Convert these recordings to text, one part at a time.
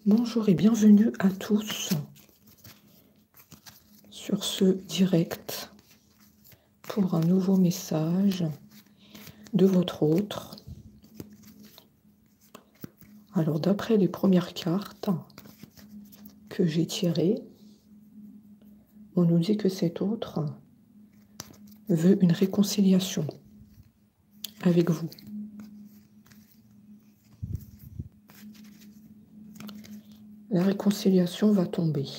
Bonjour et bienvenue à tous sur ce direct pour un nouveau message de votre autre. Alors d'après les premières cartes que j'ai tirées, on nous dit que cet autre veut une réconciliation avec vous. La réconciliation va tomber.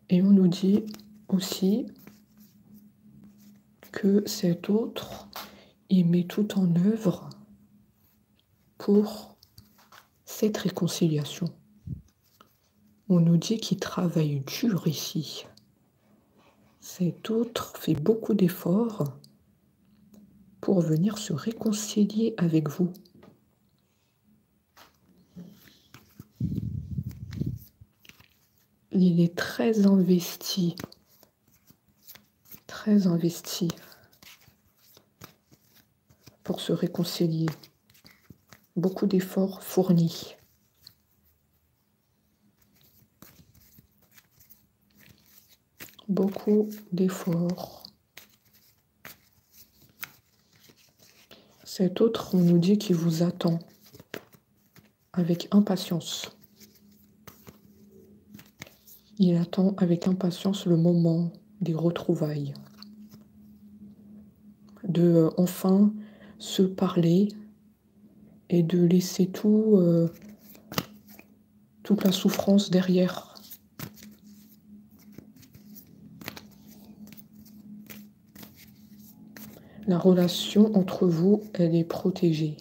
Et on nous dit aussi que cet autre, il met tout en œuvre pour cette réconciliation. On nous dit qu'il travaille dur ici. Cet autre fait beaucoup d'efforts pour venir se réconcilier avec vous. Il est très investi pour se réconcilier. Beaucoup d'efforts fournis. Beaucoup d'efforts. Cet autre, on nous dit qu'il vous attend avec impatience. Il attend avec impatience le moment des retrouvailles. De enfin se parler et de laisser toute la souffrance derrière. La relation entre vous, elle est protégée.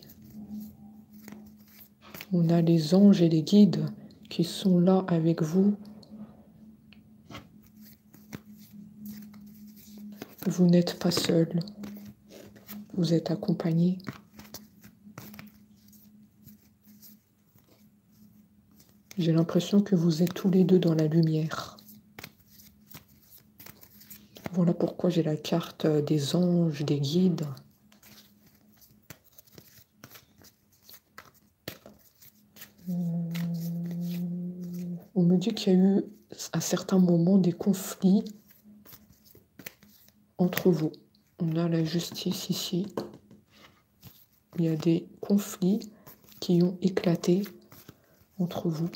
On a les anges et les guides qui sont là avec vous. Vous n'êtes pas seul. Vous êtes accompagné. J'ai l'impression que vous êtes tous les deux dans la lumière. Voilà pourquoi j'ai la carte des anges, des guides. On me dit qu'il y a eu à certains moments des conflits entre vous. On a la justice ici. Il y a des conflits qui ont éclaté entre vous.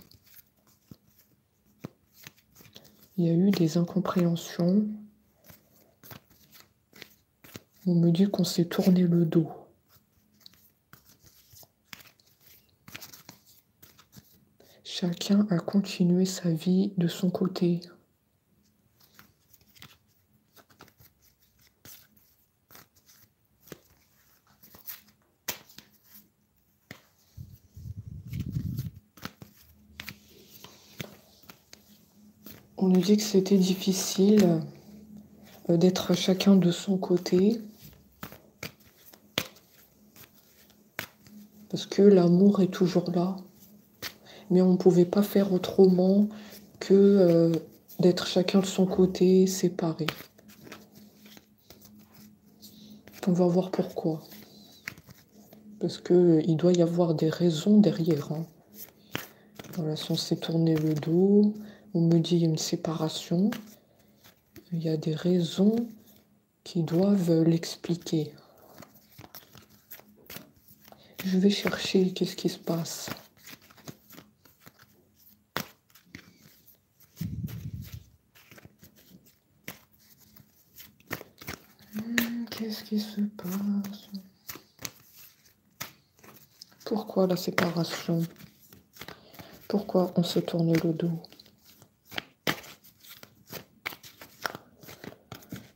Il y a eu des incompréhensions. On me dit qu'on s'est tourné le dos. Chacun a continué sa vie de son côté. On nous dit que c'était difficile d'être chacun de son côté. Parce que l'amour est toujours là. Mais on ne pouvait pas faire autrement que d'être chacun de son côté, séparés. On va voir pourquoi. Parce qu'il doit y avoir des raisons derrière. Voilà, si on s'est tourné le dos, on me dit une séparation. Il y a des raisons qui doivent l'expliquer. Je vais chercher qu'est-ce qui se passe. Qu'est-ce qui se passe? Pourquoi la séparation? Pourquoi on se tourne le dos?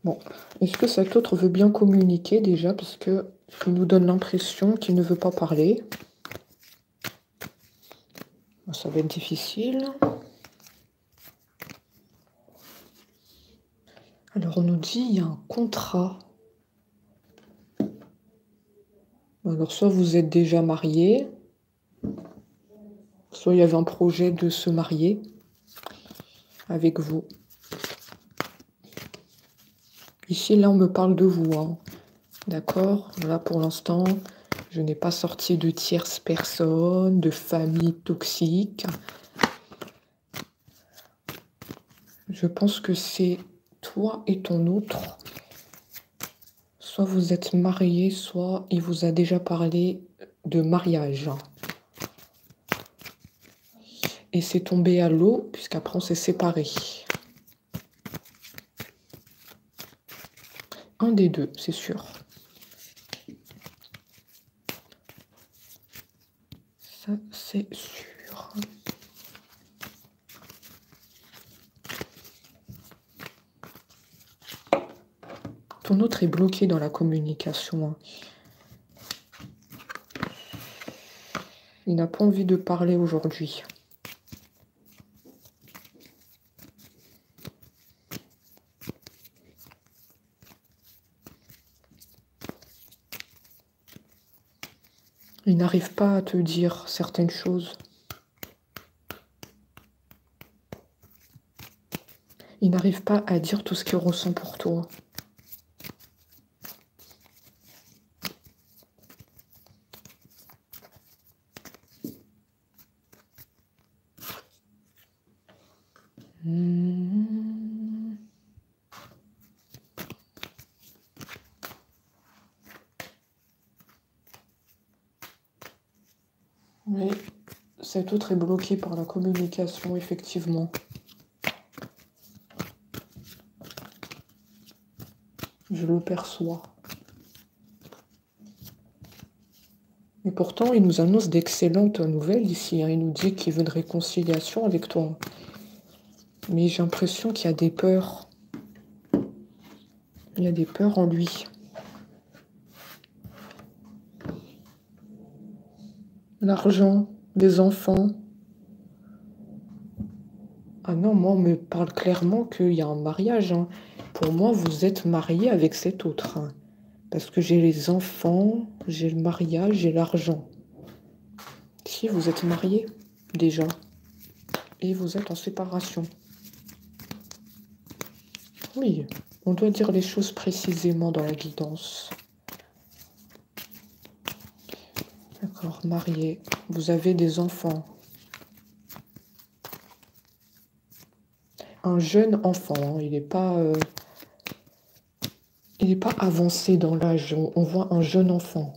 Bon, est-ce que cet autre veut bien communiquer déjà? Parce qu'il nous donne l'impression qu'il ne veut pas parler. Ça va être difficile. Alors on nous dit il y a un contrat. Alors soit vous êtes déjà mariés, soit il y avait un projet de se marier avec vous. Ici, là, on me parle de vous. D'accord? Là, pour l'instant, Je n'ai pas sorti de tierces personnes, de famille toxique. Je pense que c'est toi et ton autre. Soit vous êtes mariés, soit il vous a déjà parlé de mariage. Et c'est tombé à l'eau, puisqu'après on s'est séparés. Un des deux, c'est sûr. Ça, c'est sûr. Ton autre est bloqué dans la communication. Il n'a pas envie de parler aujourd'hui. Il n'arrive pas à te dire certaines choses. Il n'arrive pas à dire tout ce qu'il ressent pour toi. Oui, cet autre est bloqué par la communication, effectivement. Je le perçois. Et pourtant, il nous annonce d'excellentes nouvelles ici. Il nous dit qu'il veut une réconciliation avec toi. Mais j'ai l'impression qu'il y a des peurs. Il y a des peurs en lui. L'argent, les enfants. Ah non, moi, on me parle clairement qu'il y a un mariage. Pour moi, vous êtes marié avec cet autre. Parce que j'ai les enfants, j'ai le mariage, j'ai l'argent. Si, vous êtes mariés, déjà. Et vous êtes en séparation. Oui, on doit dire les choses précisément dans la guidance. D'accord, marié. Vous avez des enfants. Un jeune enfant, il n'est pas avancé dans l'âge. On voit un jeune enfant.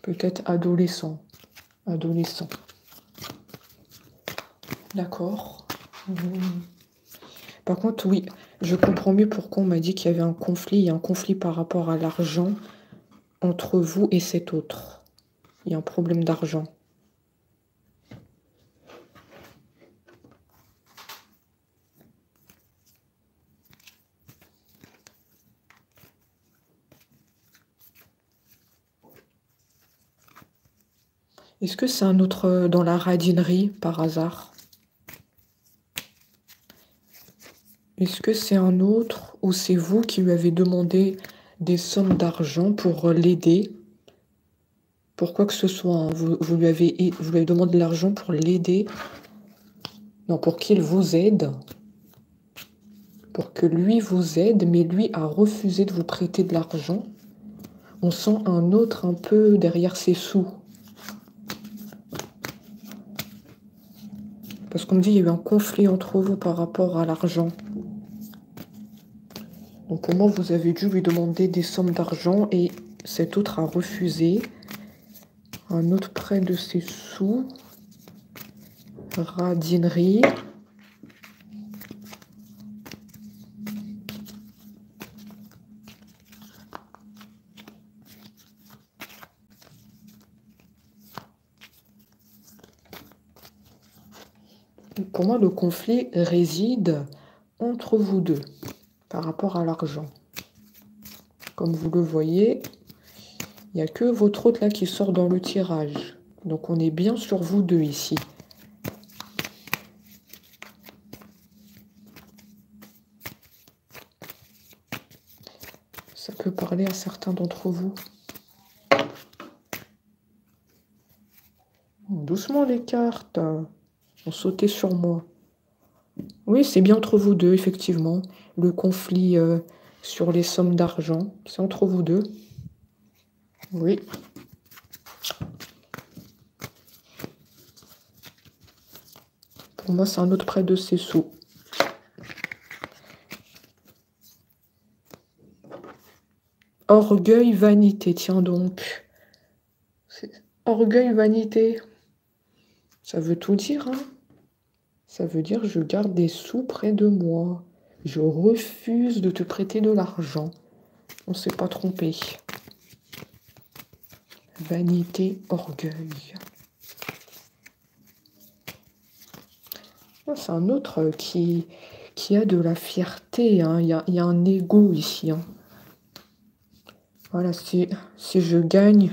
Peut-être adolescent. Adolescent. D'accord. Par contre, oui, je comprends mieux pourquoi on m'a dit qu'il y avait un conflit. Il y a un conflit par rapport à l'argent entre vous et cet autre. Il y a un problème d'argent. Est-ce que c'est un autre dans la radinerie, par hasard? Est-ce que c'est un autre ou c'est vous qui lui avez demandé des sommes d'argent pour l'aider? Pour quoi que ce soit, hein. Vous lui avez demandé de l'argent pour l'aider. Non, pour qu'il vous aide. Pour que lui vous aide, mais lui a refusé de vous prêter de l'argent. On sent un autre un peu derrière ses sous. Parce qu'on me dit qu'il y a eu un conflit entre vous par rapport à l'argent. Donc pour moi, vous avez dû lui demander des sommes d'argent et cet autre a refusé. Un autre près de ses sous. Radinerie. Pour moi, le conflit réside entre vous deux par rapport à l'argent. Comme vous le voyez, il n'y a que votre autre là qui sort dans le tirage. Donc on est bien sur vous deux ici. Ça peut parler à certains d'entre vous. Doucement les cartes. Ont sauté sur moi. Oui, c'est bien entre vous deux, effectivement. Le conflit sur les sommes d'argent. C'est entre vous deux. Oui. Pour moi, c'est un autre prêt de ses sous. Orgueil, vanité, tiens donc. Orgueil, vanité. Ça veut tout dire, hein. Ça veut dire je garde des sous près de moi. Je refuse de te prêter de l'argent. On ne s'est pas trompé. Vanité, orgueil. C'est un autre qui a de la fierté. Hein. Il y a un ego ici. Hein. Voilà, si je gagne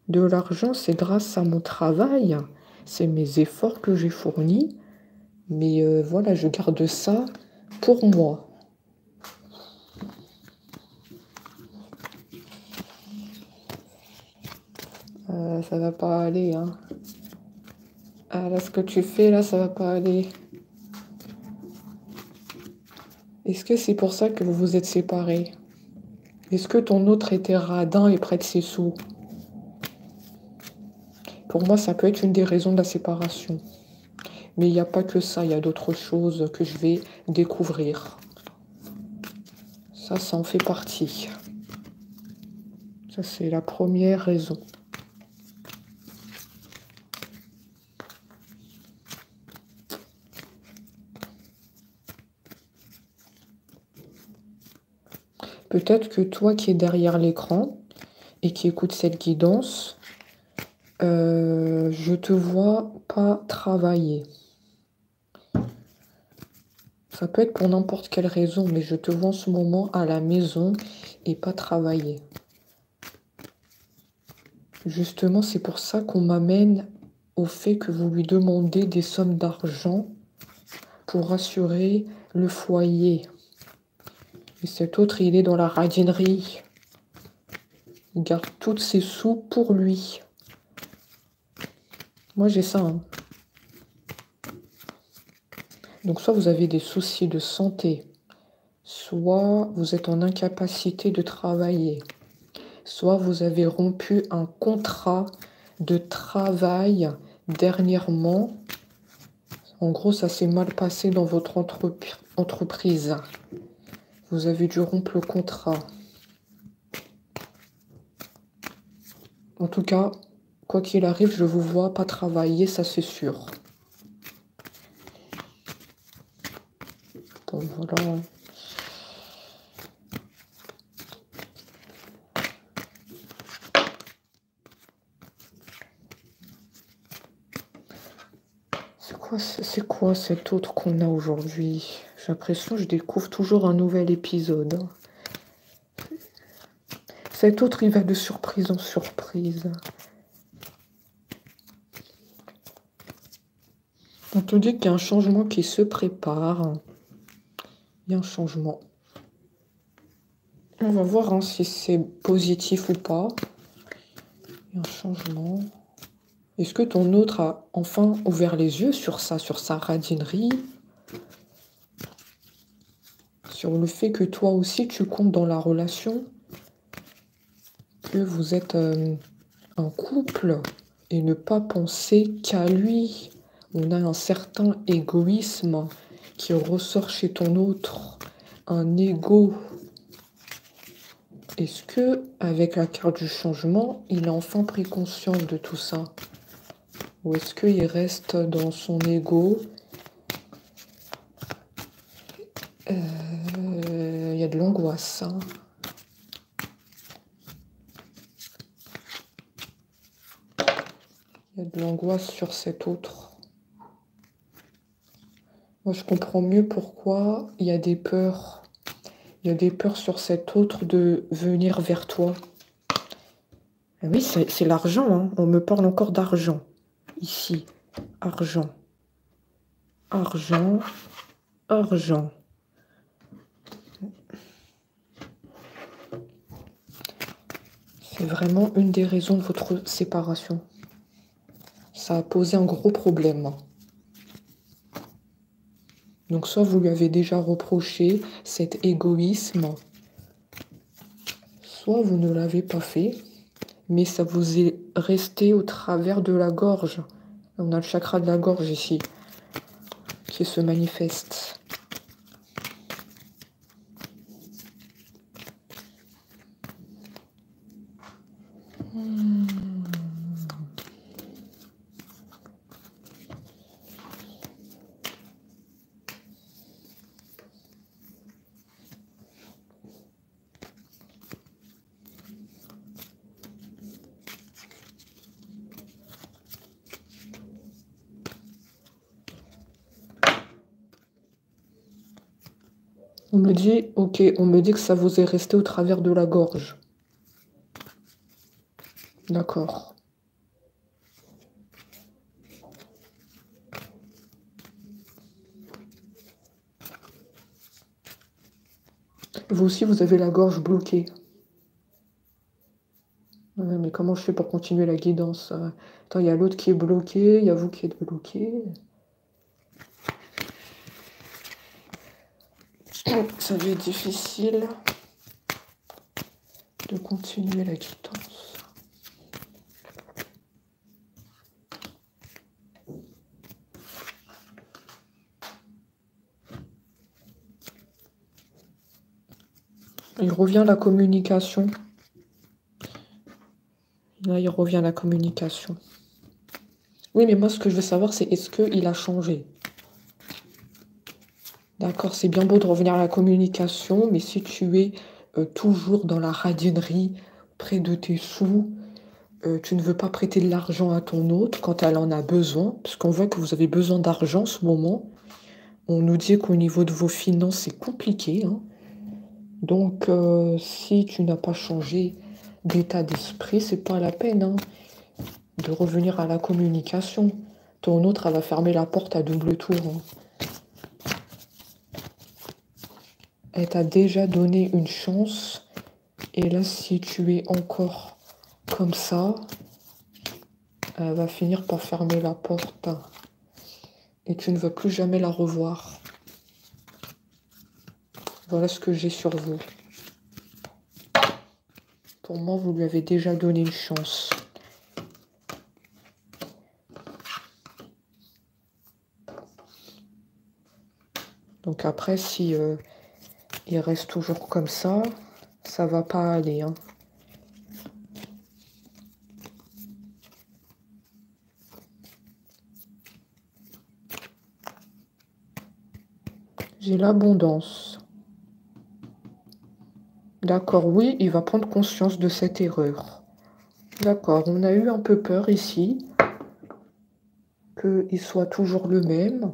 de l'argent, c'est grâce à mon travail. C'est mes efforts que j'ai fournis. Mais voilà, je garde ça pour moi. Ça va pas aller, hein. Ah, là, ce que tu fais, là, ça va pas aller. Est-ce que c'est pour ça que vous vous êtes séparés? Est-ce que ton autre était radin et près de ses sous? Pour moi, ça peut être une des raisons de la séparation. Mais il n'y a pas que ça, il y a d'autres choses que je vais découvrir. Ça en fait partie. Ça, c'est la première raison. Peut-être que toi qui es derrière l'écran et qui écoute cette guidance, je te vois pas travailler. Ça peut être pour n'importe quelle raison, mais je te vois en ce moment à la maison et pas travailler. Justement, c'est pour ça qu'on m'amène au fait que vous lui demandez des sommes d'argent pour assurer le foyer. Et cet autre, il est dans la radinerie. Il garde tous ses sous pour lui. Moi, j'ai ça. Hein. Donc, soit vous avez des soucis de santé, soit vous êtes en incapacité de travailler, soit vous avez rompu un contrat de travail dernièrement. En gros, ça s'est mal passé dans votre entreprise. Vous avez dû rompre le contrat. En tout cas, quoi qu'il arrive, je vous vois pas travailler, ça c'est sûr. Bon, voilà. C'est quoi cet autre qu'on a aujourd'hui? J'ai l'impression que je découvre toujours un nouvel épisode. Cet autre, il va de surprise en surprise. On te dit qu'il y a un changement qui se prépare. Il y a un changement. On va voir hein, si c'est positif ou pas. Il y a un changement. Est-ce que ton autre a enfin ouvert les yeux sur ça, sur sa radinerie? Sur le fait que toi aussi, tu comptes dans la relation? Que vous êtes un couple et ne pas penser qu'à lui. On a un certain égoïsme qui ressort chez ton autre. Un ego. Est-ce que, avec la carte du changement, il a enfin pris conscience de tout ça? Ou est-ce qu'il reste dans son ego? Il y a de l'angoisse. Hein. Il y a de l'angoisse sur cet autre. Moi, je comprends mieux pourquoi il y a des peurs. Il y a des peurs sur cet autre de venir vers toi. Et oui, c'est l'argent. Hein. On me parle encore d'argent. Ici, argent. Argent. Argent. C'est vraiment une des raisons de votre séparation. Ça a posé un gros problème. Donc soit vous lui avez déjà reproché cet égoïsme Soit vous ne l'avez pas fait, mais ça vous est resté au travers de la gorge. On a le chakra de la gorge ici, qui se manifeste. On me dit, ok, on me dit que ça vous est resté au travers de la gorge. D'accord. Vous aussi, vous avez la gorge bloquée. Ouais, mais comment je fais pour continuer la guidance? Attends, il y a l'autre qui est bloqué, il y a vous qui êtes bloqué. Ça va être difficile de continuer la guidance. Il revient la communication. Là, il revient la communication. Oui, mais moi, ce que je veux savoir, c'est est-ce qu'il a changé? D'accord, c'est bien beau de revenir à la communication, mais si tu es toujours dans la radinerie, près de tes sous, tu ne veux pas prêter de l'argent à ton autre quand elle en a besoin, parce qu'on voit que vous avez besoin d'argent en ce moment. On nous dit qu'au niveau de vos finances, c'est compliqué, hein. Donc, si tu n'as pas changé d'état d'esprit, c'est pas la peine, hein, de revenir à la communication. Ton autre, elle va fermer la porte à double tour, hein. Elle t'a déjà donné une chance. Et là, si tu es encore comme ça, elle va finir par fermer la porte. Et tu ne vas plus jamais la revoir. Voilà ce que j'ai sur vous. Pour moi, vous lui avez déjà donné une chance. Donc après, si il reste toujours comme ça va pas aller, hein. J'ai l'abondance. D'accord, oui, il va prendre conscience de cette erreur. D'accord, on a eu un peu peur ici, qu'il soit toujours le même,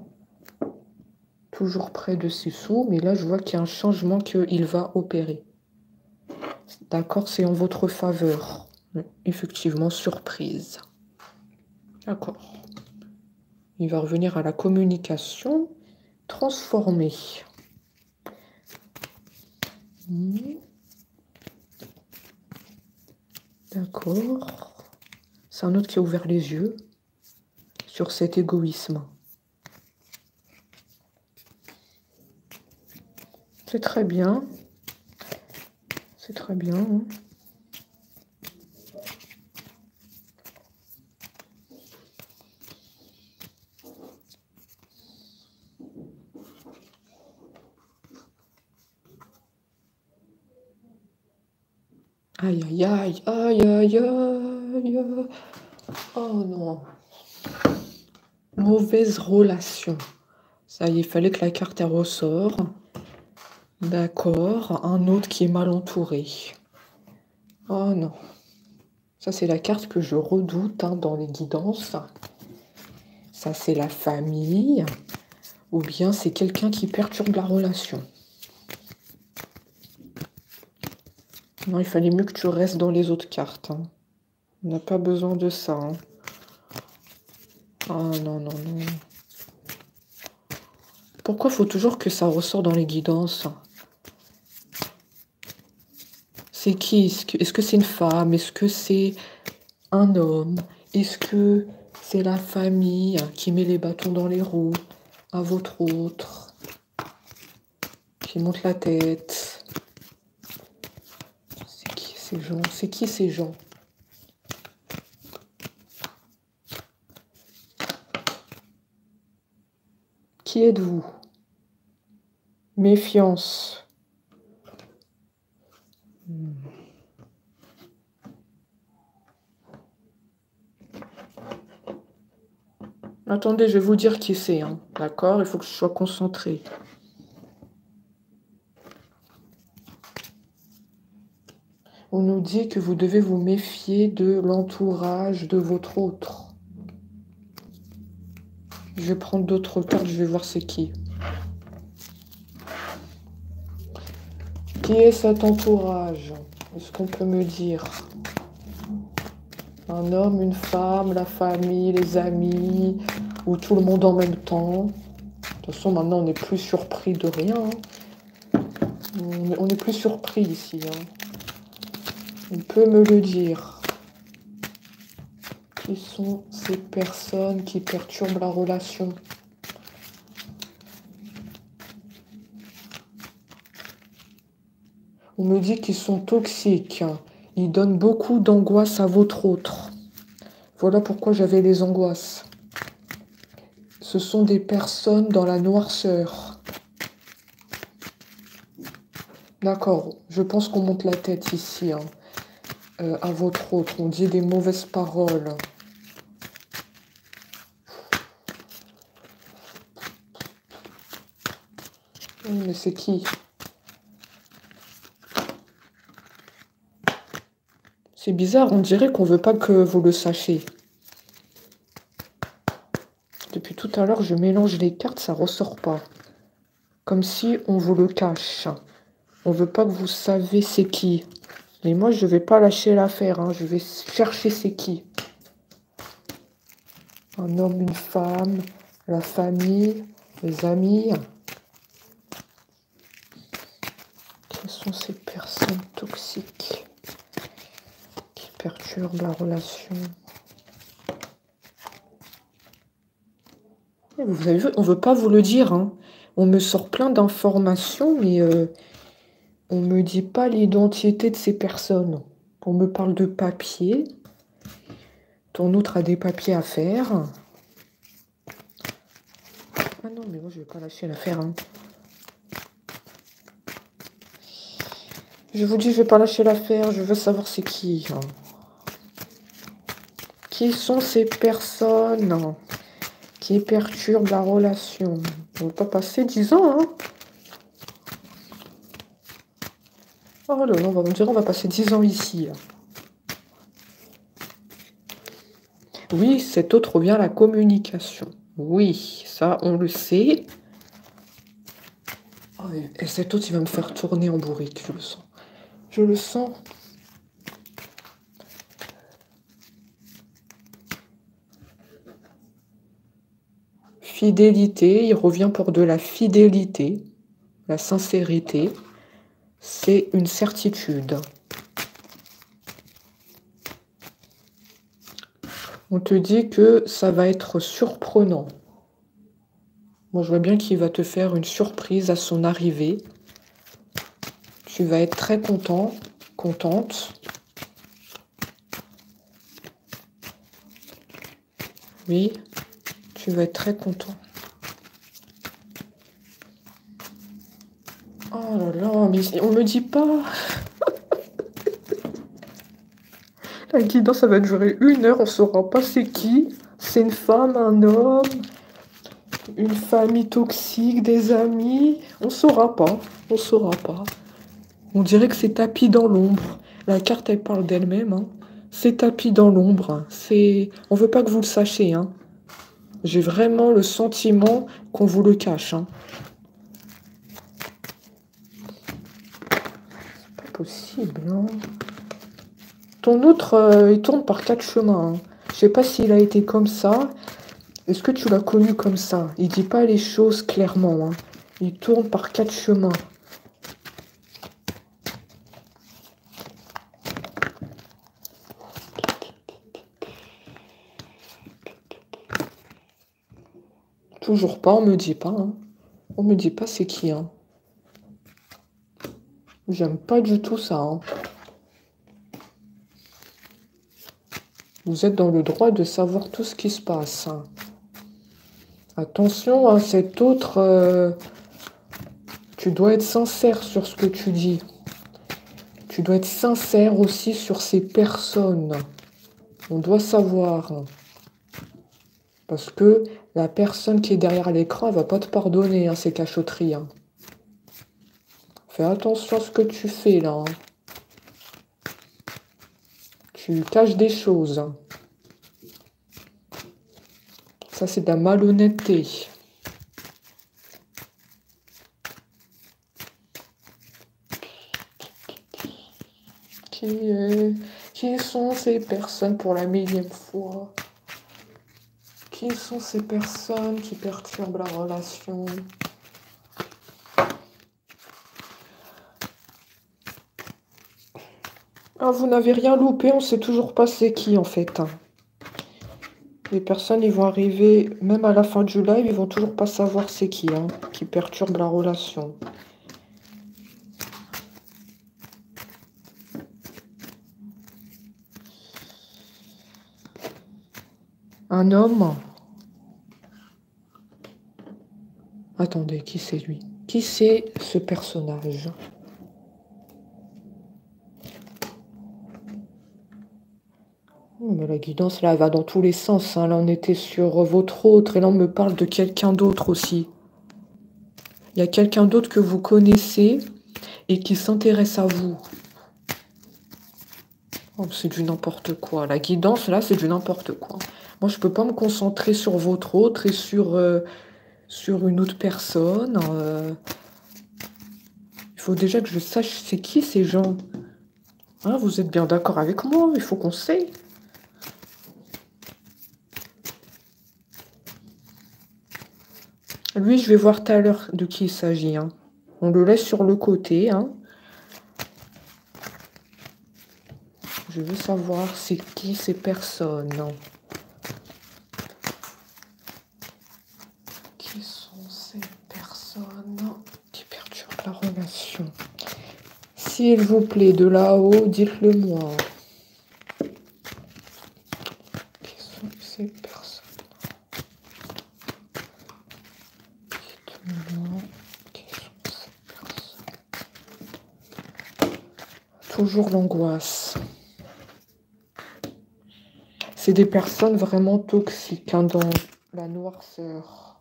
toujours près de ses sous, mais là, je vois qu'il y a un changement qu'il va opérer. D'accord, c'est en votre faveur. Effectivement, surprise. D'accord. Il va revenir à la communication transformée. D'accord. C'est un autre qui a ouvert les yeux sur cet égoïsme. C'est très bien. C'est très bien, hein. Aïe, aïe, aïe, aïe, aïe, aïe. Oh non. Mauvaise relation. Ça y est, il fallait que la carte elle ressort. D'accord. Un autre qui est mal entouré. Oh non. Ça, c'est la carte que je redoute, hein, dans les guidances. Ça, c'est la famille. Ou bien c'est quelqu'un qui perturbe la relation. Non, il fallait mieux que tu restes dans les autres cartes, hein. On n'a pas besoin de ça, hein. Ah non, non, non. Pourquoi faut toujours que ça ressort dans les guidances? C'est qui? Est-ce que c'est une femme? Est-ce que c'est un homme? Est-ce que c'est la famille qui met les bâtons dans les roues à votre autre? Qui monte la tête? C'est qui ça? Ces gens, c'est qui ces gens? Qui êtes-vous? Méfiance. Attendez, je vais vous dire qui c'est, hein. D'accord? Il faut que je sois concentrée. On nous dit que vous devez vous méfier de l'entourage de votre autre. Je vais prendre d'autres cartes, je vais voir c'est qui. Qui est cet entourage? Est-ce qu'on peut me dire? Un homme, une femme, la famille, les amis, ou tout le monde en même temps? De toute façon, maintenant, on n'est plus surpris de rien, hein. On n'est plus surpris ici, hein. On peut me le dire. Qui sont ces personnes qui perturbent la relation? On me dit qu'ils sont toxiques. Ils donnent beaucoup d'angoisse à votre autre. Voilà pourquoi j'avais les angoisses. Ce sont des personnes dans la noirceur. D'accord, je pense qu'on monte la tête ici, hein. À votre autre. On dit des mauvaises paroles. Mais c'est qui? C'est bizarre, on dirait qu'on veut pas que vous le sachiez. Depuis tout à l'heure, je mélange les cartes, ça ressort pas. Comme si on vous le cache. On veut pas que vous saviez c'est qui. Mais moi, je vais pas lâcher l'affaire, hein. Je vais chercher c'est qui. Un homme, une femme, la famille, les amis. Quelles sont ces personnes toxiques qui perturbent la relation? Et vous avez vu, on veut pas vous le dire, hein. On me sort plein d'informations, mais on me dit pas l'identité de ces personnes. On me parle de papier. Ton autre a des papiers à faire. Ah non, mais moi, je vais pas lâcher l'affaire, hein. Je vous dis, je vais pas lâcher l'affaire. Je veux savoir c'est qui, hein. Qui sont ces personnes qui perturbent la relation? On ne va pas passer 10 ans, hein. Oh là là, on va dire on va passer 10 ans ici. Oui, cet autre revient la communication. Oui, ça, on le sait. Oh, et cet autre, il va me faire tourner en bourrique, je le sens. Je le sens. Fidélité, il revient pour de la fidélité, la sincérité. C'est une certitude. On te dit que ça va être surprenant. Moi, je vois bien qu'il va te faire une surprise à son arrivée. Tu vas être très content, contente. Oui, tu vas être très content. Oh là là, mais on me dit pas. La guidance, ça va durer 1 heure, on saura pas c'est qui. C'est une femme, un homme, une famille toxique, des amis. On saura pas, on saura pas. On dirait que c'est tapis dans l'ombre. La carte, elle parle d'elle-même, hein. C'est tapis dans l'ombre. On veut pas que vous le sachiez, hein. J'ai vraiment le sentiment qu'on vous le cache, hein. C'est pas possible, hein. Ton autre, il tourne par 4 chemins, hein. Je sais pas s'il a été comme ça. Est-ce que tu l'as connu comme ça? Il dit pas les choses clairement, hein. Il tourne par 4 chemins. Toujours pas, on me dit pas, hein. On me dit pas c'est qui, hein. J'aime pas du tout ça, hein. Vous êtes dans le droit de savoir tout ce qui se passe. Hein. Attention, hein, cet autre, tu dois être sincère sur ce que tu dis. Tu dois être sincère aussi sur ces personnes. On doit savoir. Parce que la personne qui est derrière l'écran, elle va pas te pardonner, hein, ces cachotteries. Hein. Fais attention à ce que tu fais, là. Hein. Tu caches des choses. Hein. Ça, c'est de la malhonnêteté. Qui sont ces personnes pour la millième fois? Qui sont ces personnes qui perturbent la relation? Ah, vous n'avez rien loupé, on sait toujours pas c'est qui en fait. Hein. Les personnes, ils vont arriver, même à la fin du live, ils vont toujours pas savoir c'est qui perturbe la relation. Un homme. Attendez, qui c'est lui? Qui c'est ce personnage? Oh, mais la guidance, là, elle va dans tous les sens. Hein. Là, on était sur votre autre, et là, on me parle de quelqu'un d'autre aussi. Il y a quelqu'un d'autre que vous connaissez et qui s'intéresse à vous. Oh, c'est du n'importe quoi. La guidance, là, c'est du n'importe quoi. Moi, je peux pas me concentrer sur votre autre et sur une autre personne. Il faut déjà que je sache c'est qui ces gens. Hein, vous êtes bien d'accord avec moi? Il faut qu'on sait. Lui, je vais voir tout à l'heure de qui il s'agit. Hein. On le laisse sur le côté. Hein. Je veux savoir c'est qui ces personnes. Qui sont ces personnes qui perturbent la relation? S'il vous plaît, de là-haut, dites-le moi. Qui sont ces personnes? Dites-moi, qui sont ces personnes? Toujours l'angoisse. C'est des personnes vraiment toxiques hein, dans la noirceur.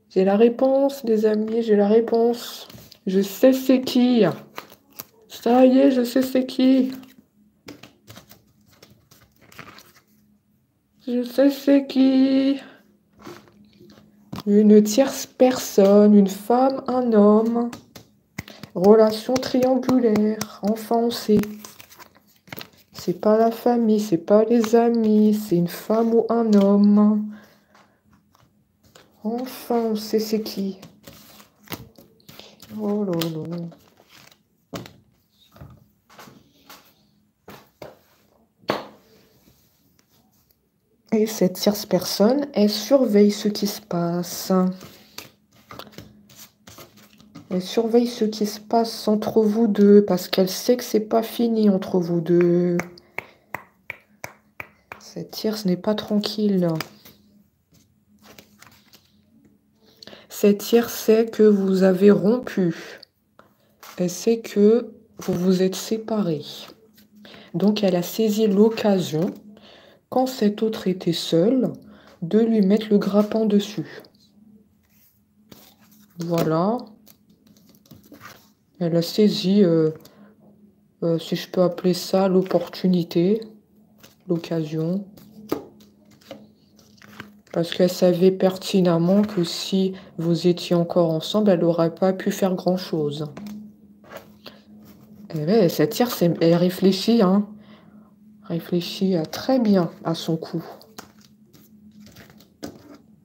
J'ai la réponse, les amis, j'ai la réponse. Je sais c'est qui. Ça y est, je sais c'est qui. Je sais c'est qui. Une tierce personne, une femme, un homme. Relation triangulaire. Enfin, on sait. C'est pas la famille, c'est pas les amis, c'est une femme ou un homme. Enfin, on sait c'est qui. Oh là là. Et cette tierce personne, elle surveille ce qui se passe. Elle surveille ce qui se passe entre vous deux, parce qu'elle sait que c'est pas fini entre vous deux. Cette tierce n'est pas tranquille. Cette tierce sait que vous avez rompu. Elle sait que vous vous êtes séparés. Donc elle a saisi l'occasion, quand cet autre était seul, de lui mettre le grappin dessus. Voilà. Elle a saisi, si je peux appeler ça, l'opportunité, l'occasion. Parce qu'elle savait pertinemment que si vous étiez encore ensemble, elle n'aurait pas pu faire grand-chose. Et ouais, cette tierce, elle réfléchit, hein. Réfléchit très bien à son coup.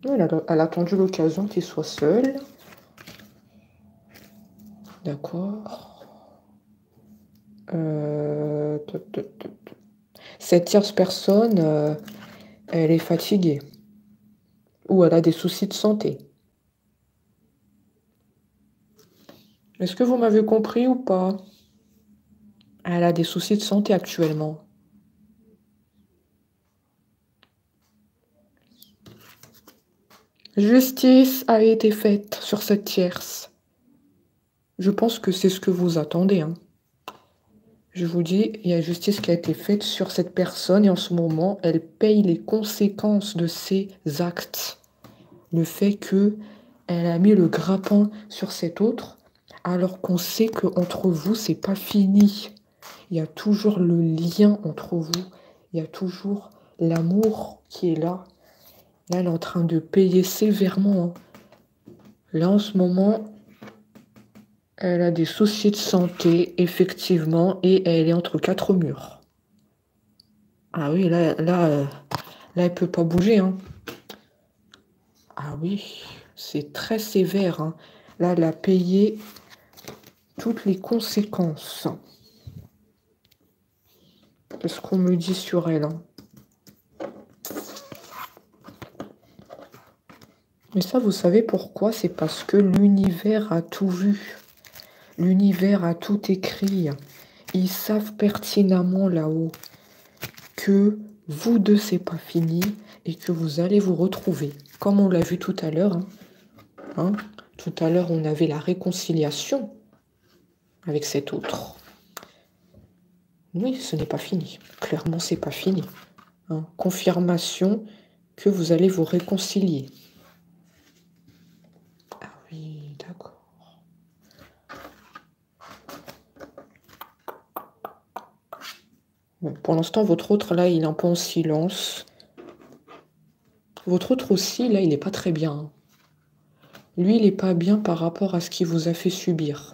Elle a attendu l'occasion qu'il soit seul. D'accord. Cette tierce personne, elle est fatiguée. Ou elle a des soucis de santé. Est-ce que vous m'avez compris ou pas? Elle a des soucis de santé actuellement. Justice a été faite sur cette tierce. Je pense que c'est ce que vous attendez, hein. Je vous dis, il y a justice qui a été faite sur cette personne et en ce moment, elle paye les conséquences de ses actes. Le fait que elle a mis le grappin sur cet autre, alors qu'on sait qu'entre vous, c'est pas fini. Il y a toujours le lien entre vous. Il y a toujours l'amour qui est là. Là, elle est en train de payer sévèrement, hein. Là, en ce moment, elle a des soucis de santé, effectivement, et elle est entre quatre murs. Ah oui, là, elle peut pas bouger, hein. Ah oui, c'est très sévère, hein. Là, elle a payé toutes les conséquences. C'est ce qu'on me dit sur elle, hein. Mais ça, vous savez pourquoi? C'est parce que l'univers a tout vu. L'univers a tout écrit. Ils savent pertinemment là-haut que vous deux, c'est pas fini et que vous allez vous retrouver. Comme on l'a vu tout à l'heure, hein. Tout à l'heure, on avait la réconciliation avec cet autre. Oui, ce n'est pas fini. Clairement, c'est pas fini, hein. Confirmation que vous allez vous réconcilier. Ah oui, d'accord. Bon, pour l'instant, votre autre, là, il est un peu en silence. Votre autre aussi, là, il n'est pas très bien, hein. Lui, il n'est pas bien par rapport à ce qu'il vous a fait subir.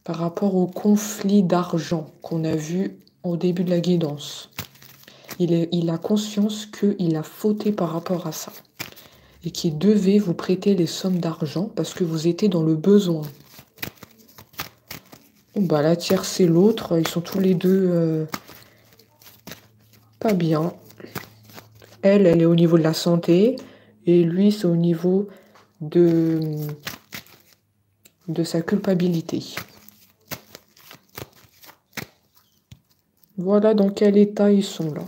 Par rapport au conflit d'argent qu'on a vu au début de la guidance. Il a conscience qu'il a fauté par rapport à ça. Et qu'il devait vous prêter les sommes d'argent parce que vous étiez dans le besoin. Bah, la tierce et l'autre, ils sont tous les deux pas bien. Elle est au niveau de la santé. Et lui, c'est au niveau de sa culpabilité. Voilà dans quel état ils sont là.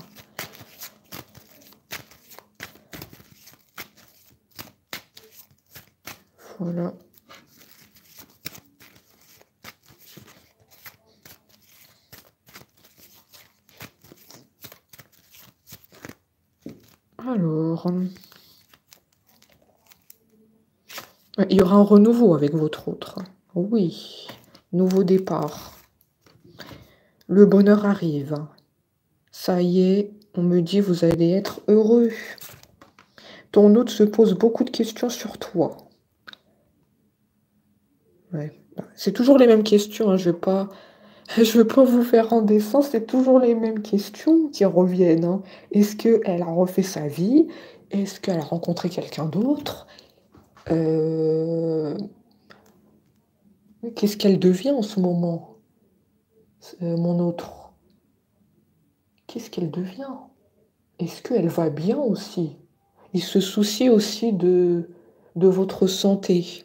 Voilà. Alors, il y aura un renouveau avec votre autre. Oui, nouveau départ. Le bonheur arrive. Ça y est, on me dit vous allez être heureux. Ton autre se pose beaucoup de questions sur toi. Ouais. C'est toujours les mêmes questions, hein. Je veux pas vous faire redescendre, c'est toujours les mêmes questions qui reviennent, hein. Est-ce qu'elle a refait sa vie? Est-ce qu'elle a rencontré quelqu'un d'autre? Qu'est-ce qu'elle devient en ce moment, mon autre? Qu'est-ce qu'elle devient? Est-ce qu'elle va bien aussi? Il se soucie aussi de votre santé.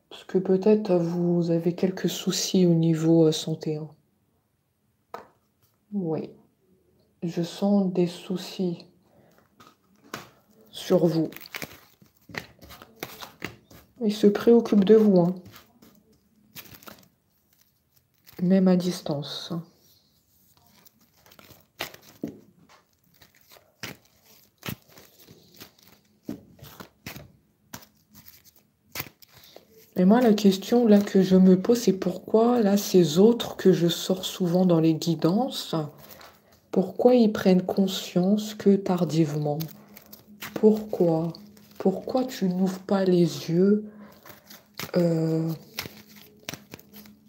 Parce que peut-être vous avez quelques soucis au niveau santé, hein. Oui, je sens des soucis sur vous. Il se préoccupe de vous, hein. Même à distance. Et moi, la question là que je me pose, c'est pourquoi là, ces autres que je sors souvent dans les guidances, pourquoi ils prennent conscience que tardivement? Pourquoi? Pourquoi tu n'ouvres pas les yeux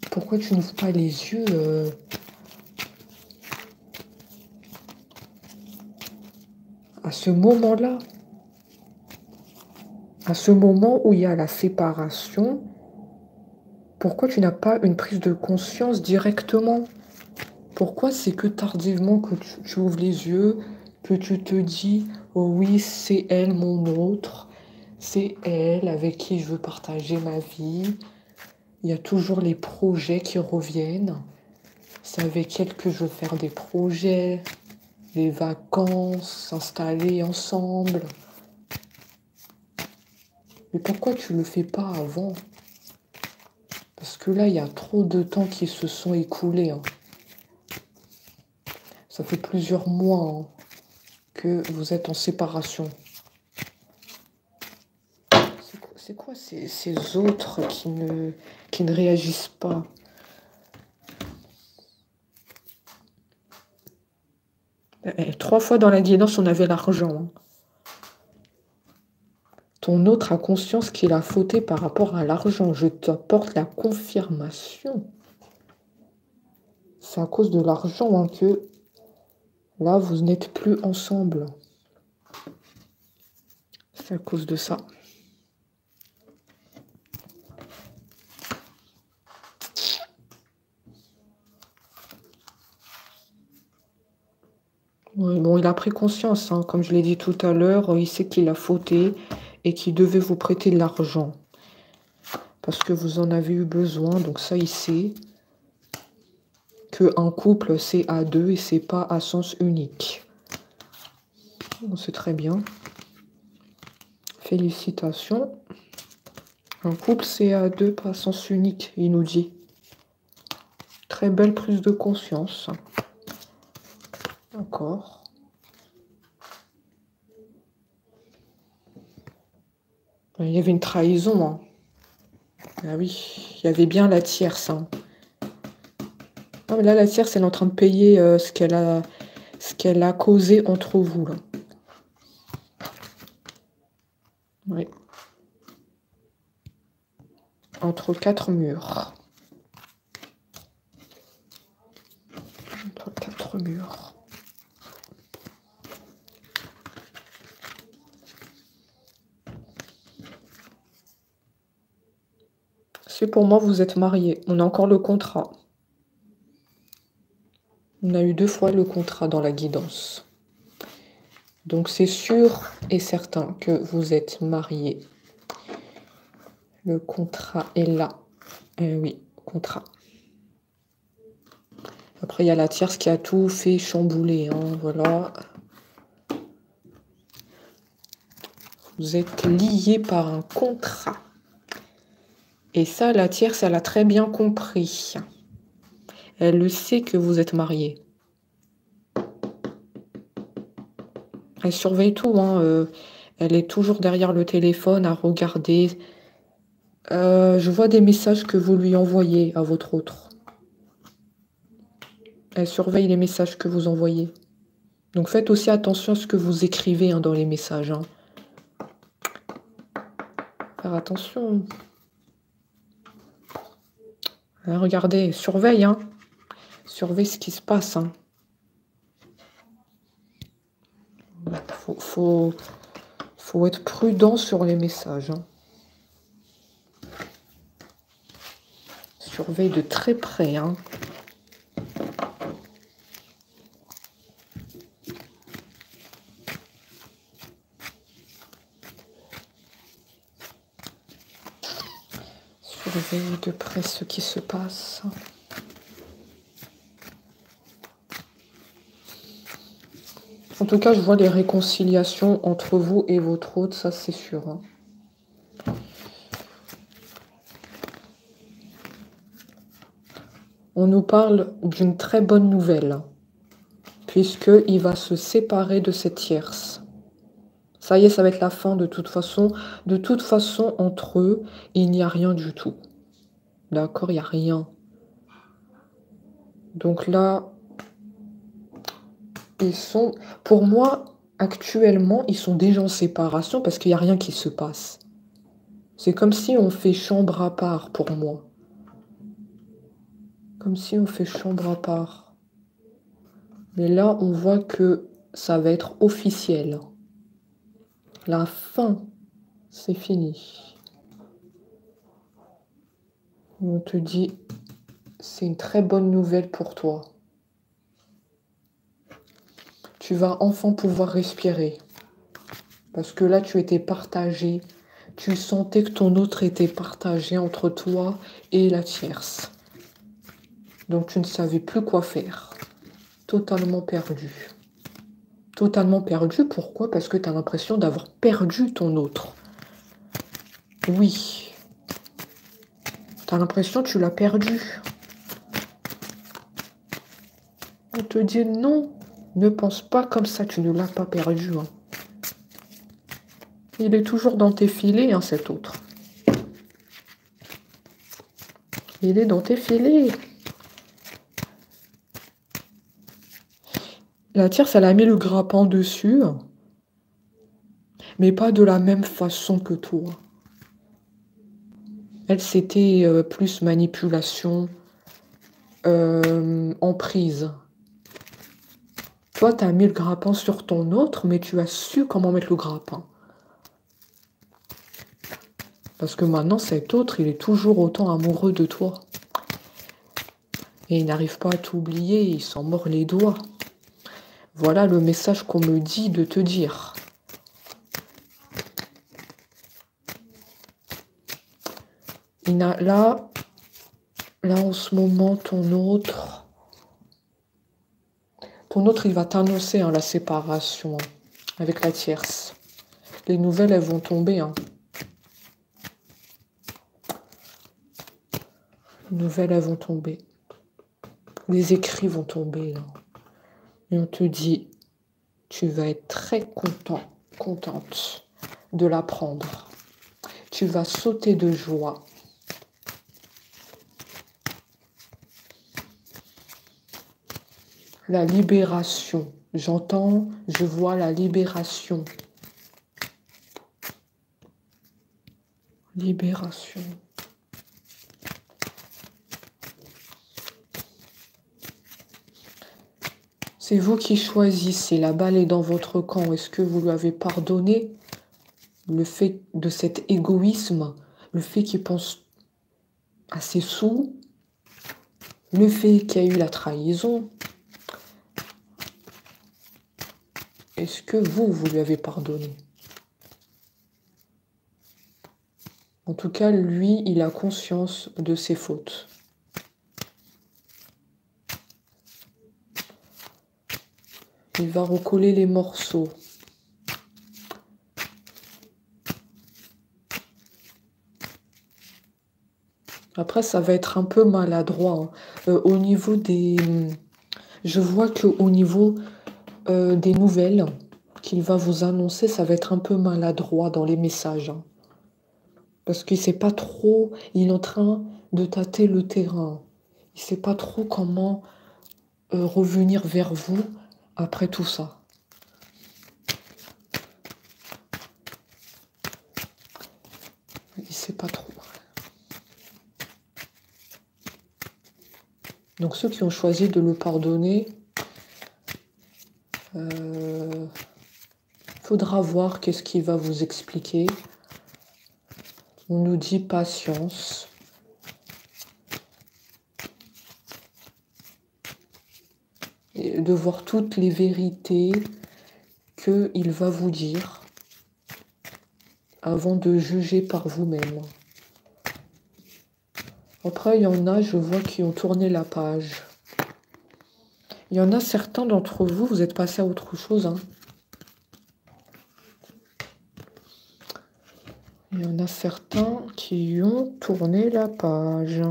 Pourquoi tu n'ouvres pas les yeux à ce moment-là? À ce moment où il y a la séparation, pourquoi tu n'as pas une prise de conscience directement? Pourquoi c'est que tardivement que tu ouvres les yeux, que tu te dis « Oh oui, c'est elle mon autre, c'est elle avec qui je veux partager ma vie ». Il y a toujours les projets qui reviennent. C'est avec elle que je veux faire des projets, des vacances, s'installer ensemble. Mais pourquoi tu le fais pas avant? Parce que là, il y a trop de temps qui se sont écoulés. Hein. Ça fait plusieurs mois hein, que vous êtes en séparation. C'est quoi ces autres qui ne réagissent pas? Trois fois dans la guidance, on avait l'argent. Hein. Ton autre a conscience qu'il a fauté par rapport à l'argent. Je t'apporte la confirmation. C'est à cause de l'argent hein, que là, vous n'êtes plus ensemble. C'est à cause de ça. Oui, bon, il a pris conscience, hein, comme je l'ai dit tout à l'heure, il sait qu'il a fauté et qu'il devait vous prêter de l'argent. Parce que vous en avez eu besoin, donc ça, il sait qu'un couple, c'est à deux et c'est pas à sens unique. C'est très bien. Félicitations. Un couple, c'est à deux, pas à sens unique, il nous dit. Très belle prise de conscience. D'accord. Il y avait une trahison. Hein. Ah oui, il y avait bien la tierce. Hein. Non, mais là, la tierce, elle est en train de payer ce qu'elle a causé entre vous. Là. Oui. Entre quatre murs. Entre quatre murs. C'est pour moi, vous êtes mariés. On a encore le contrat. On a eu 2 fois le contrat dans la guidance. Donc c'est sûr et certain que vous êtes mariés. Le contrat est là. Oui, contrat. Après, il y a la tierce qui a tout fait chambouler. Hein, voilà. Vous êtes liés par un contrat. Et ça, la tierce, elle a très bien compris. Elle le sait que vous êtes mariés. Elle surveille tout. Hein, elle est toujours derrière le téléphone à regarder. Je vois des messages que vous lui envoyez à votre autre. Elle surveille les messages que vous envoyez. Donc faites aussi attention à ce que vous écrivez hein, dans les messages. Hein. Faire attention. Hein, regardez, surveille. Hein. Surveille ce qui se passe. Hein. Faut être prudent sur les messages. Hein. Surveille de très près. Hein. Surveille de près ce qui se passe. En tout cas, je vois les réconciliations entre vous et votre hôte, ça c'est sûr. Hein. On nous parle d'une très bonne nouvelle, puisqu'il va se séparer de cette tierce. Ça y est, ça va être la fin de toute façon. De toute façon, entre eux, il n'y a rien du tout. D'accord, il n'y a rien. Donc là, ils sont... Pour moi, actuellement, ils sont déjà en séparation parce qu'il n'y a rien qui se passe. C'est comme si on fait chambre à part pour moi. Comme si on fait chambre à part. Mais là, on voit que ça va être officiel. La fin, c'est fini. On te dit, c'est une très bonne nouvelle pour toi. Tu vas enfin pouvoir respirer. Parce que là, tu étais partagé. Tu sentais que ton autre était partagé entre toi et la tierce. Donc, tu ne savais plus quoi faire. Totalement perdu. Totalement perdu, pourquoi? Parce que tu as l'impression d'avoir perdu ton autre. Oui. T'as l'impression que tu l'as perdu. On te dit non, ne pense pas comme ça, tu ne l'as pas perdu. Hein. Il est toujours dans tes filets, hein, cet autre. Il est dans tes filets. La tierce, elle a mis le grappin dessus, mais pas de la même façon que toi. Elle, c'était plus manipulation, emprise. Toi, tu as mis le grappin sur ton autre, mais tu as su comment mettre le grappin. Parce que maintenant, cet autre, il est toujours autant amoureux de toi. Et il n'arrive pas à t'oublier, il s'en mord les doigts. Voilà le message qu'on me dit de te dire. Là, en ce moment, ton autre, il va t'annoncer hein, la séparation hein, avec la tierce. Les nouvelles, elles vont tomber. Hein. Les nouvelles, elles vont tomber. Les écrits vont tomber. Là. Et on te dit, tu vas être très contente de l'apprendre. Tu vas sauter de joie. La libération. J'entends, je vois la libération. Libération. C'est vous qui choisissez. La balle est dans votre camp. Est-ce que vous lui avez pardonné le fait de cet égoïsme, le fait qu'il pense à ses sous, le fait qu'il y a eu la trahison? Est-ce que vous lui avez pardonné? En tout cas, lui, il a conscience de ses fautes. Il va recoller les morceaux. Après, ça va être un peu maladroit. Hein. Au niveau des... Je vois qu'au niveau des nouvelles qu'il va vous annoncer, ça va être un peu maladroit dans les messages. Hein. Parce qu'il ne sait pas trop... Il est en train de tâter le terrain. Il ne sait pas trop comment revenir vers vous après tout ça. Il ne sait pas trop. Donc ceux qui ont choisi de le pardonner, faudra voir qu'est-ce qu'il va vous expliquer. On nous dit patience. Et de voir toutes les vérités qu'il va vous dire avant de juger par vous-même. Après, il y en a, je vois, qui ont tourné la page. Il y en a certains d'entre vous, vous êtes passés à autre chose. Hein. Il y en a certains qui ont tourné la page.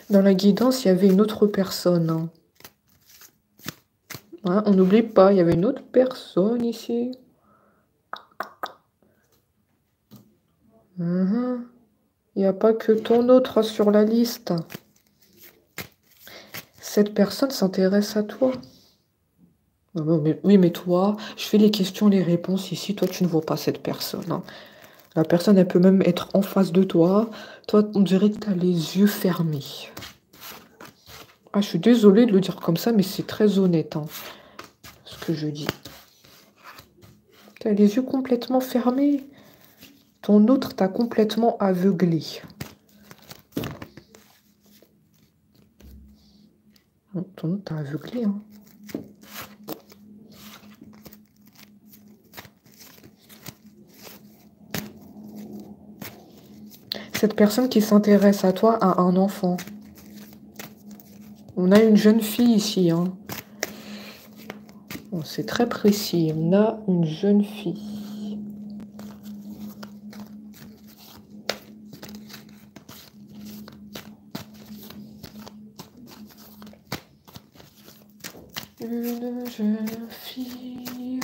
Dans la guidance, il y avait une autre personne. Hein. Hein, on n'oublie pas, il y avait une autre personne ici. Il n'y a pas que ton autre sur la liste. Cette personne s'intéresse à toi. Oui, mais toi, je fais les questions, les réponses ici. Toi, tu ne vois pas cette personne. Hein. La personne, elle peut même être en face de toi. Toi, on dirait que tu as les yeux fermés. Ah, je suis désolée de le dire comme ça, mais c'est très honnête, hein, ce que je dis. Tu as les yeux complètement fermés. Ton autre t'a complètement aveuglé. Ton autre t'a aveuglé, hein. Cette personne qui s'intéresse à toi a un enfant. On a une jeune fille ici, hein. Bon, c'est très précis. On a une jeune fille. Une jeune fille.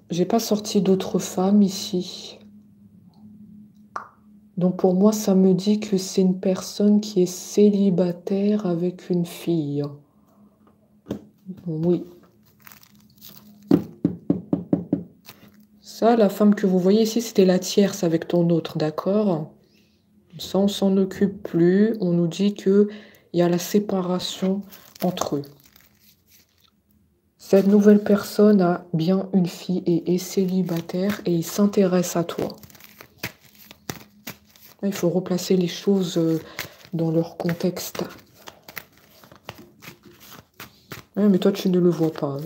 J'ai pas sorti d'autres femmes ici. Donc pour moi, ça me dit que c'est une personne qui est célibataire avec une fille. Oui. Ça, la femme que vous voyez ici, c'était la tierce avec ton autre, d'accord? Ça, on s'en occupe plus. On nous dit qu'il y a la séparation entre eux. Cette nouvelle personne a bien une fille et est célibataire et il s'intéresse à toi. Il faut replacer les choses dans leur contexte. Ouais, mais toi, tu ne le vois pas.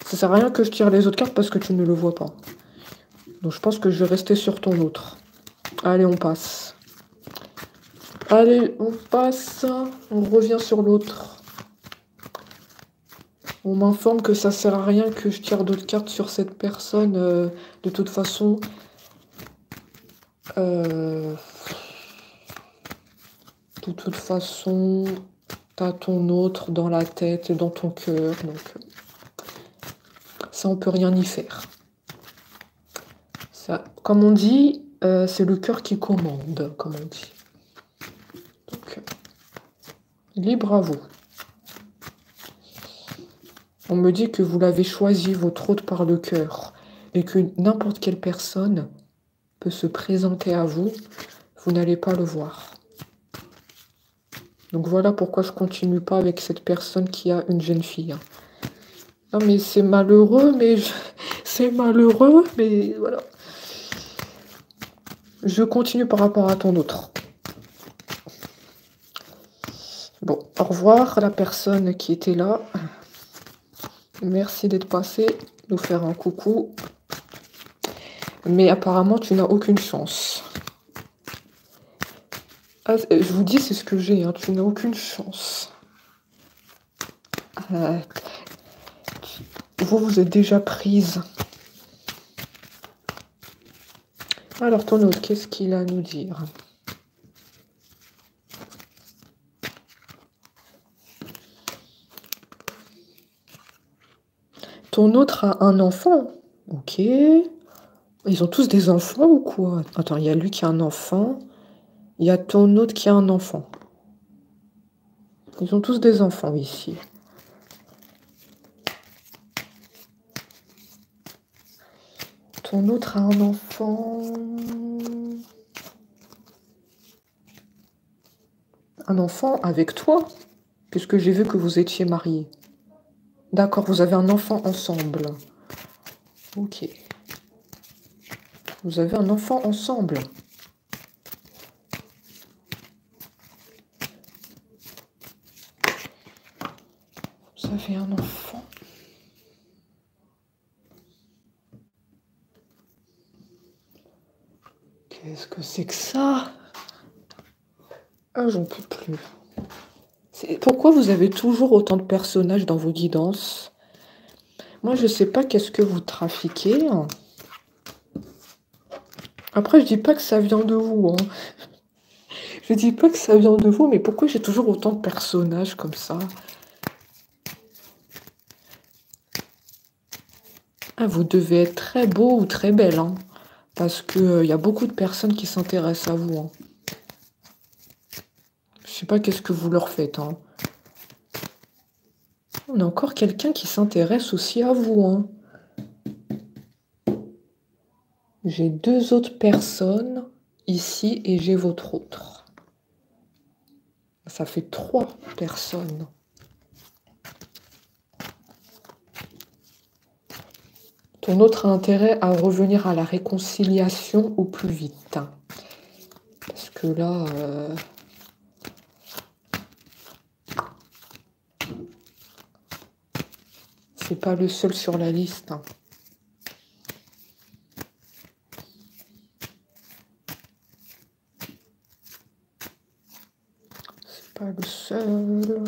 Ça sert à rien que je tire les autres cartes parce que tu ne le vois pas. Donc, je pense que je vais rester sur ton autre. Allez, on passe. Allez, on passe. On revient sur l'autre. On m'informe que ça sert à rien que je tire d'autres cartes sur cette personne. De toute façon... De toute façon, t'as ton autre dans la tête, dans ton cœur, donc ça, on peut rien y faire. Ça, comme on dit, c'est le cœur qui commande, comme on dit. Donc, libre à vous. On me dit que vous l'avez choisi, votre hôte, par le cœur, et que n'importe quelle personne peut se présenter à vous, vous n'allez pas le voir. Donc voilà pourquoi je continue pas avec cette personne qui a une jeune fille. Non mais c'est malheureux, c'est malheureux, mais voilà. Je continue par rapport à ton autre. Bon, au revoir la personne qui était là. Merci d'être passé, nous faire un coucou. Mais apparemment, tu n'as aucune chance. Ah, je vous dis, c'est ce que j'ai, hein, tu n'as aucune chance. Vous êtes déjà prise. Alors, ton autre, qu'est-ce qu'il a à nous dire? Ton autre a un enfant. Ok. Ils ont tous des enfants ou quoi? Attends, il y a lui qui a un enfant. Il y a ton autre qui a un enfant. Ils ont tous des enfants ici. Ton autre a un enfant. Un enfant avec toi, puisque j'ai vu que vous étiez mariés. D'accord, vous avez un enfant ensemble. Ok. Vous avez un enfant ensemble. Vous avez un enfant. Qu'est-ce que c'est que ça? Ah, j'en peux plus. Pourquoi vous avez toujours autant de personnages dans vos guidances? Moi, je sais pas qu'est-ce que vous trafiquez. Après, je dis pas que ça vient de vous. Hein. Je dis pas que ça vient de vous, mais pourquoi j'ai toujours autant de personnages comme ça? Ah, vous devez être très beau ou très belle, hein, parce qu'il y a beaucoup de personnes qui s'intéressent à vous. Hein. Je sais pas qu'est-ce que vous leur faites. Hein. On a encore quelqu'un qui s'intéresse aussi à vous. Hein. J'ai deux autres personnes ici et j'ai votre autre. Ça fait 3 personnes. Ton autre a intérêt à revenir à la réconciliation au plus vite. Parce que là... c'est pas le seul sur la liste. Hein. Pas le seul.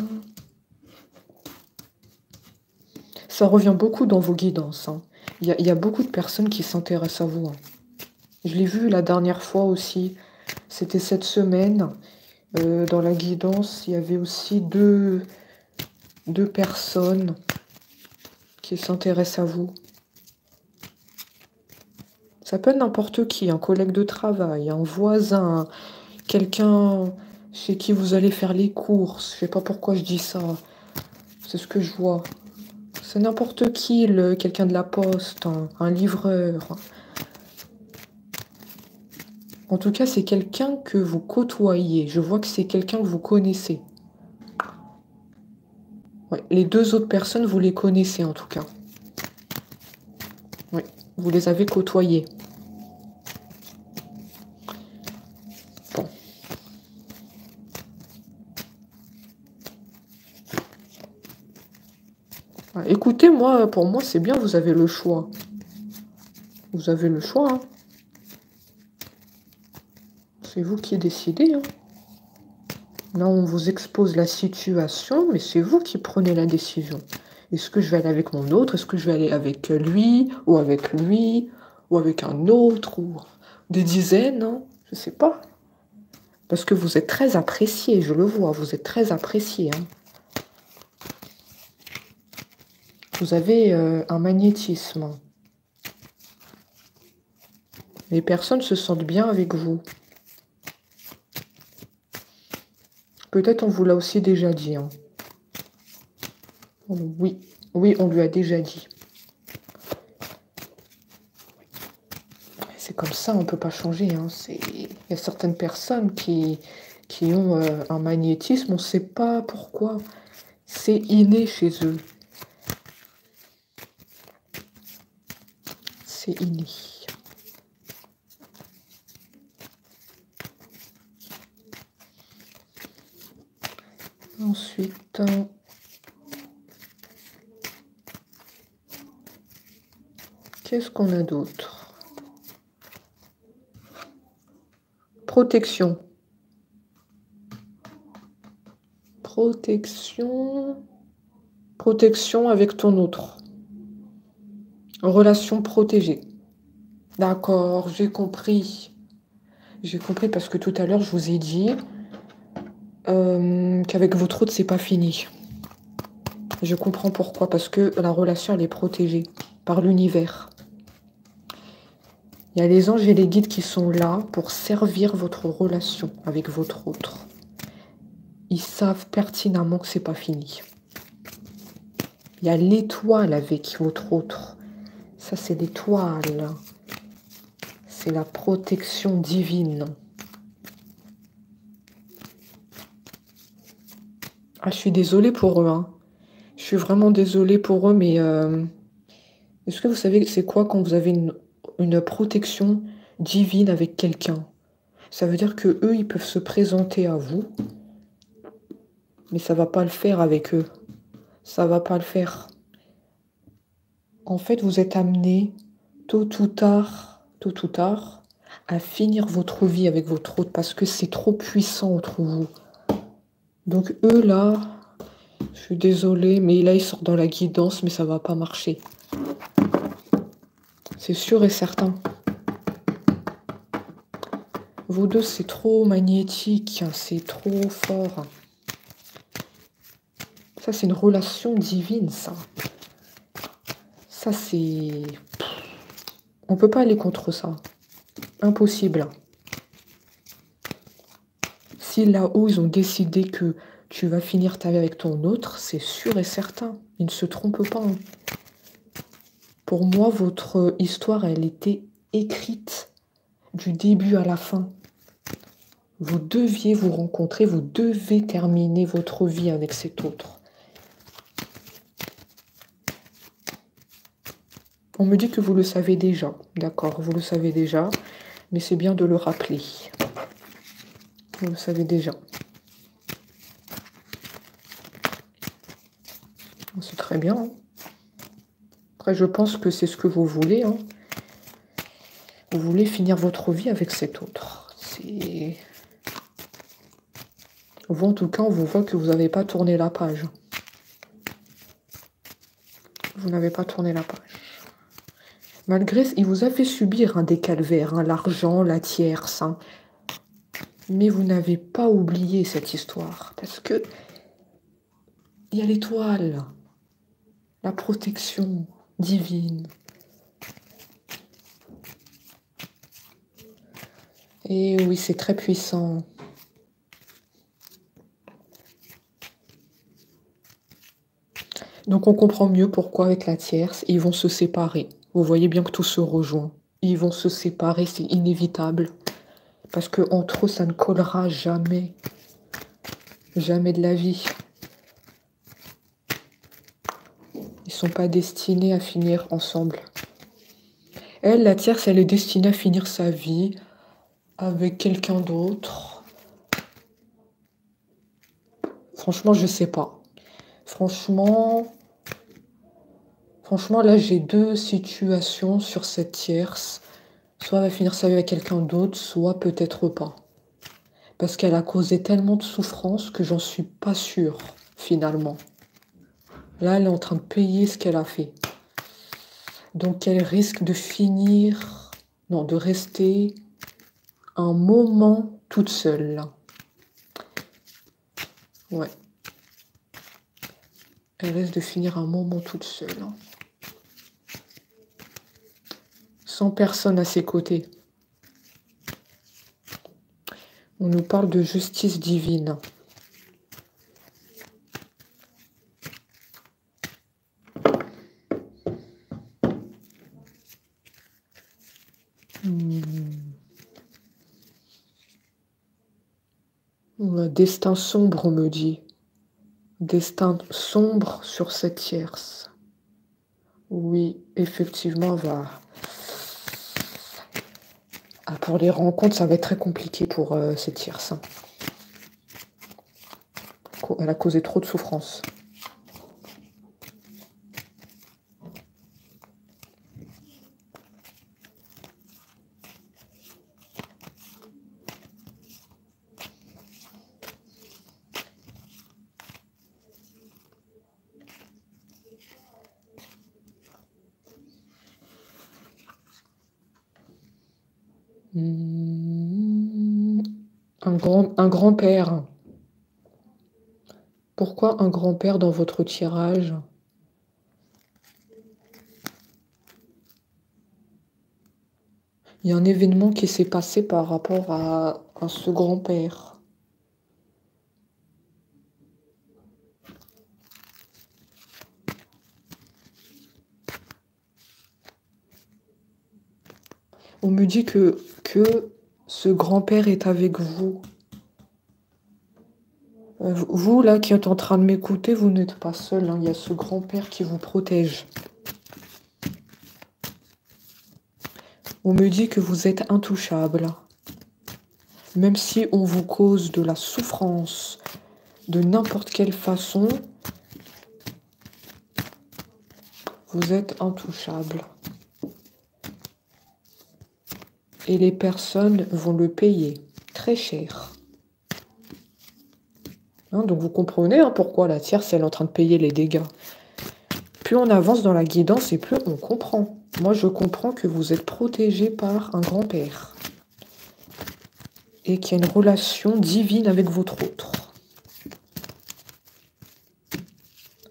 Ça revient beaucoup dans vos guidances. Hein. Il y a beaucoup de personnes qui s'intéressent à vous. Hein. Je l'ai vu la dernière fois aussi. C'était cette semaine. Dans la guidance, il y avait aussi deux personnes qui s'intéressent à vous. Ça peut être n'importe qui, un collègue de travail, un voisin, quelqu'un chez qui vous allez faire les courses. Je sais pas pourquoi je dis ça. C'est ce que je vois. C'est n'importe qui, quelqu'un de la poste, un livreur. En tout cas, c'est quelqu'un que vous côtoyez. Je vois que c'est quelqu'un que vous connaissez. Ouais, les deux autres personnes, vous les connaissez en tout cas. Oui, vous les avez côtoyés. Bon. Ouais, écoutez, pour moi, c'est bien, vous avez le choix. Vous avez le choix. Hein. C'est vous qui décidez. Hein. Là, on vous expose la situation, mais c'est vous qui prenez la décision. Est-ce que je vais aller avec mon autre? Est-ce que je vais aller avec lui? Ou avec lui? Ou avec un autre? Ou des dizaines? Hein? Je sais pas. Parce que vous êtes très apprécié, je le vois. Vous êtes très apprécié. Hein. Vous avez un magnétisme. Les personnes se sentent bien avec vous. Peut-être on vous l'a aussi déjà dit. Hein. Oui, oui, on lui a déjà dit. C'est comme ça, on ne peut pas changer. Hein. Il y a certaines personnes qui ont un magnétisme, on ne sait pas pourquoi. C'est inné chez eux. C'est inné. Ensuite, qu'est-ce qu'on a d'autre? Protection. Protection. Protection avec ton autre. Relation protégée. D'accord, j'ai compris. J'ai compris parce que tout à l'heure, je vous ai dit qu'avec votre autre, c'est pas fini. Je comprends pourquoi. Parce que la relation, elle est protégée par l'univers. Il y a les anges et les guides qui sont là pour servir votre relation avec votre autre. Ils savent pertinemment que c'est pas fini. Il y a l'étoile avec votre autre. Ça, c'est l'étoile. C'est la protection divine. Ah, je suis désolée pour eux. Hein. Je suis vraiment désolée pour eux, mais est-ce que vous savez c'est quoi quand vous avez une protection divine avec quelqu'un? Ça veut dire que eux, ils peuvent se présenter à vous, mais ça va pas le faire avec eux. Ça va pas le faire. En fait, vous êtes amené tôt ou tard, à finir votre vie avec votre autre parce que c'est trop puissant entre vous. Donc eux, là, je suis désolée, mais là, ils sortent dans la guidance, mais ça va pas marcher. C'est sûr et certain. Vous deux, c'est trop magnétique, c'est trop fort. Ça, c'est une relation divine, ça. Ça, c'est... On peut pas aller contre ça. Impossible. Si là-haut, ils ont décidé que tu vas finir ta vie avec ton autre, c'est sûr et certain. Ils ne se trompent pas. Hein. Pour moi, votre histoire, elle était écrite du début à la fin. Vous deviez vous rencontrer, vous devez terminer votre vie avec cet autre. On me dit que vous le savez déjà. D'accord, vous le savez déjà, mais c'est bien de le rappeler. Vous le savez déjà. C'est très bien. Hein. Après, je pense que c'est ce que vous voulez. Hein. Vous voulez finir votre vie avec cet autre. Vous, en tout cas, on vous voit que vous n'avez pas tourné la page. Vous n'avez pas tourné la page. Malgré, il vous a fait subir des calvaires, l'argent, la tierce. Mais vous n'avez pas oublié cette histoire. Parce que il y a l'étoile, la protection divine. Et oui, c'est très puissant. Donc on comprend mieux pourquoi avec la tierce, ils vont se séparer. Vous voyez bien que tout se rejoint. Ils vont se séparer, c'est inévitable. Parce que entre eux, ça ne collera jamais. Jamais de la vie. Ils sont pas destinés à finir ensemble. Elle, la tierce, elle est destinée à finir sa vie avec quelqu'un d'autre. Franchement, je sais pas. Franchement, là, j'ai deux situations sur cette tierce. Soit elle va finir sa vie avec quelqu'un d'autre, soit peut-être pas. Parce qu'elle a causé tellement de souffrance que j'en suis pas sûre, finalement. Là, elle est en train de payer ce qu'elle a fait. Donc, elle risque de finir... Non, de rester un moment toute seule, là. Ouais. Elle risque de finir un moment toute seule. Hein. Sans personne à ses côtés. On nous parle de justice divine. Un destin sombre, on me dit. Destin sombre sur cette tierce. Oui, effectivement, pour les rencontres, ça va être très compliqué pour cette tierce. Elle a causé trop de souffrance. Un grand-père. Pourquoi un grand-père dans votre tirage? Il y a un événement qui s'est passé par rapport à ce grand-père. On me dit que ce grand-père est avec vous. Vous, là, qui êtes en train de m'écouter, vous n'êtes pas seul. Hein. Il y a ce grand-père qui vous protège. On me dit que vous êtes intouchable. Même si on vous cause de la souffrance de n'importe quelle façon, vous êtes intouchable. Et les personnes vont le payer très cher. Hein, donc vous comprenez pourquoi la tierce elle est en train de payer les dégâts. Plus on avance dans la guidance et plus on comprend. Moi je comprends que vous êtes protégé par un grand-père. Et qu'il y a une relation divine avec votre autre.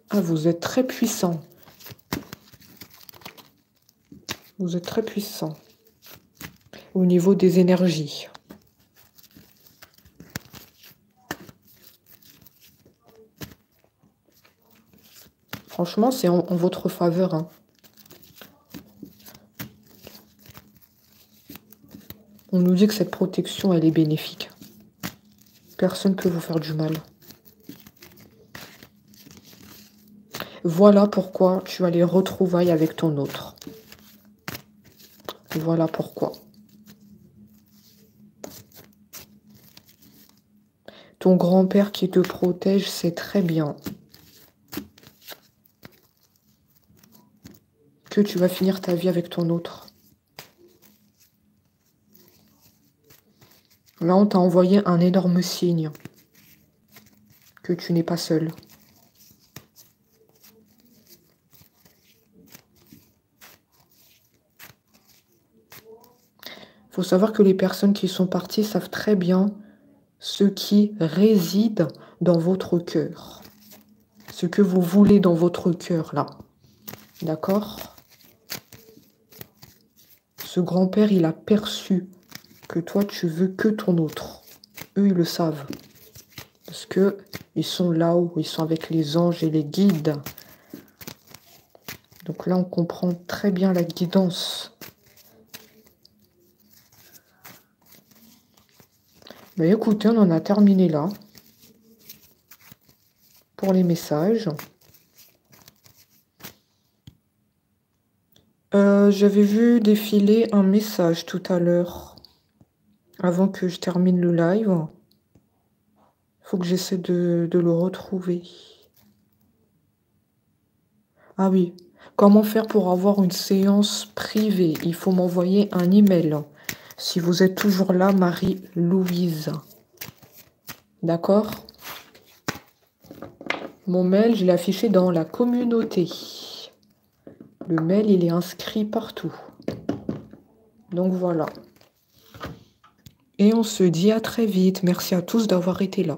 Ah, vous êtes très puissant. Vous êtes très puissant. Au niveau des énergies. Franchement, c'est en votre faveur. Hein. On nous dit que cette protection, elle est bénéfique. Personne ne peut vous faire du mal. Voilà pourquoi tu as les retrouvailles avec ton autre. Voilà pourquoi. Ton grand-père qui te protège, c'est très bien. Que tu vas finir ta vie avec ton autre. Là, on t'a envoyé un énorme signe. que tu n'es pas seul. Il faut savoir que les personnes qui sont parties savent très bien ce qui réside dans votre cœur. Ce que vous voulez dans votre cœur, là. D'accord? Ce grand-père, il a perçu que toi, tu veux que ton autre. Eux, ils le savent. Parce que ils sont là-haut, ils sont avec les anges et les guides. Donc là, on comprend très bien la guidance. Mais écoutez, on en a terminé là. Pour les messages. J'avais vu défiler un message tout à l'heure. Avant que je termine le live. Faut que j'essaie de le retrouver. Ah oui. Comment faire pour avoir une séance privée? Il faut m'envoyer un email. Si vous êtes toujours là, Marie-Louise. D'accord? Mon mail, je l'ai affiché dans la communauté. Le mail, il est inscrit partout. Donc voilà. Et on se dit à très vite. Merci à tous d'avoir été là.